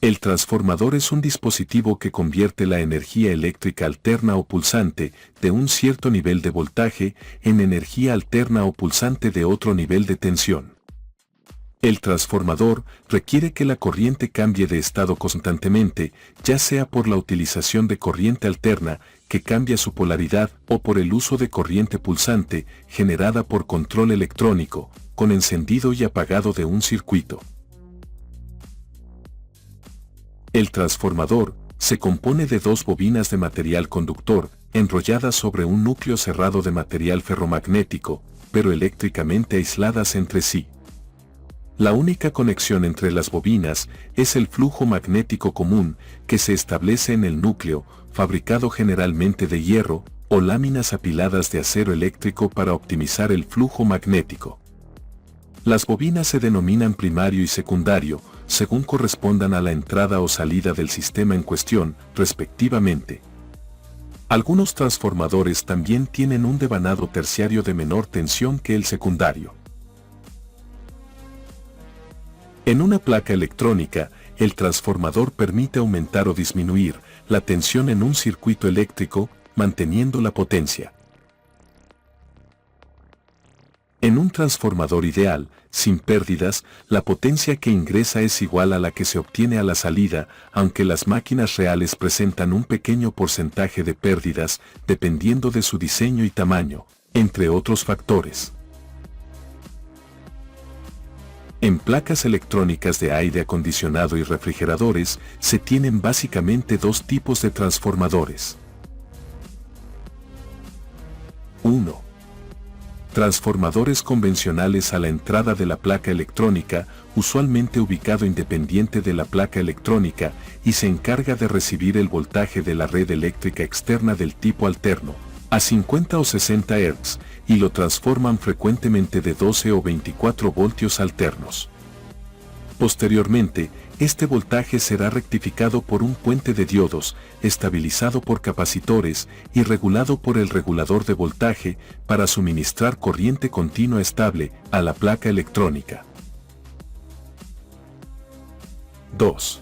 El transformador es un dispositivo que convierte la energía eléctrica alterna o pulsante de un cierto nivel de voltaje en energía alterna o pulsante de otro nivel de tensión. El transformador requiere que la corriente cambie de estado constantemente, ya sea por la utilización de corriente alterna, que cambia su polaridad, o por el uso de corriente pulsante, generada por control electrónico, con encendido y apagado de un circuito. El transformador se compone de dos bobinas de material conductor, enrolladas sobre un núcleo cerrado de material ferromagnético, pero eléctricamente aisladas entre sí. La única conexión entre las bobinas es el flujo magnético común que se establece en el núcleo, fabricado generalmente de hierro, o láminas apiladas de acero eléctrico para optimizar el flujo magnético. Las bobinas se denominan primario y secundario, según correspondan a la entrada o salida del sistema en cuestión, respectivamente. Algunos transformadores también tienen un devanado terciario de menor tensión que el secundario. En una placa electrónica, el transformador permite aumentar o disminuir la tensión en un circuito eléctrico, manteniendo la potencia. En un transformador ideal, sin pérdidas, la potencia que ingresa es igual a la que se obtiene a la salida, aunque las máquinas reales presentan un pequeño porcentaje de pérdidas, dependiendo de su diseño y tamaño, entre otros factores. En placas electrónicas de aire acondicionado y refrigeradores, se tienen básicamente dos tipos de transformadores. 1. Transformadores convencionales a la entrada de la placa electrónica, usualmente ubicado independiente de la placa electrónica, y se encarga de recibir el voltaje de la red eléctrica externa del tipo alterno, a 50 o 60 Hz, y lo transforman frecuentemente de 12 o 24 voltios alternos. Posteriormente, este voltaje será rectificado por un puente de diodos, estabilizado por capacitores y regulado por el regulador de voltaje para suministrar corriente continua estable a la placa electrónica. 2.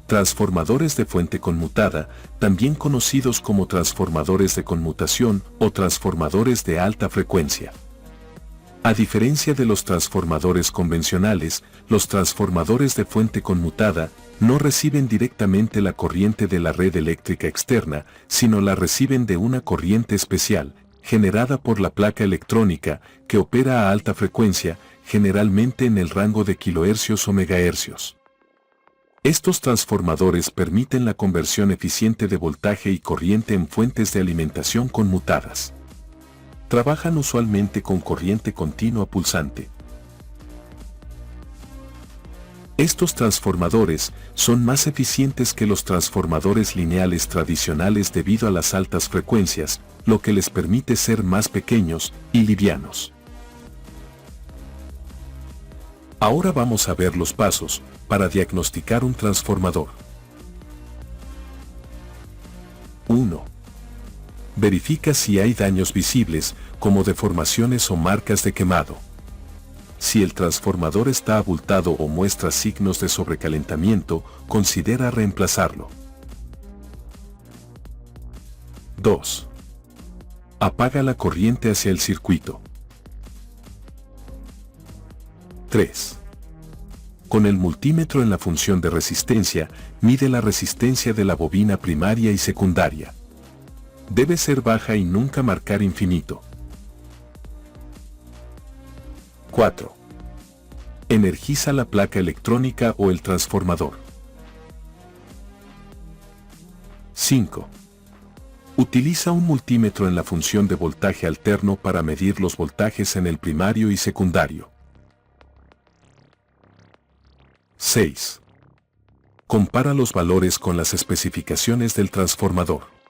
Transformadores de fuente conmutada, también conocidos como transformadores de conmutación o transformadores de alta frecuencia. A diferencia de los transformadores convencionales, los transformadores de fuente conmutada no reciben directamente la corriente de la red eléctrica externa, sino la reciben de una corriente especial, generada por la placa electrónica, que opera a alta frecuencia, generalmente en el rango de kilohercios o megahercios. Estos transformadores permiten la conversión eficiente de voltaje y corriente en fuentes de alimentación conmutadas. Trabajan usualmente con corriente continua pulsante. Estos transformadores son más eficientes que los transformadores lineales tradicionales debido a las altas frecuencias, lo que les permite ser más pequeños y livianos. Ahora vamos a ver los pasos para diagnosticar un transformador. 1. Verifica si hay daños visibles, como deformaciones o marcas de quemado. Si el transformador está abultado o muestra signos de sobrecalentamiento, considera reemplazarlo. 2. Apaga la corriente hacia el circuito. 3. Con el multímetro en la función de resistencia, mide la resistencia de la bobina primaria y secundaria. Debe ser baja y nunca marcar infinito. 4. Energiza la placa electrónica o el transformador. 5. Utiliza un multímetro en la función de voltaje alterno para medir los voltajes en el primario y secundario. 6. Compara los valores con las especificaciones del transformador.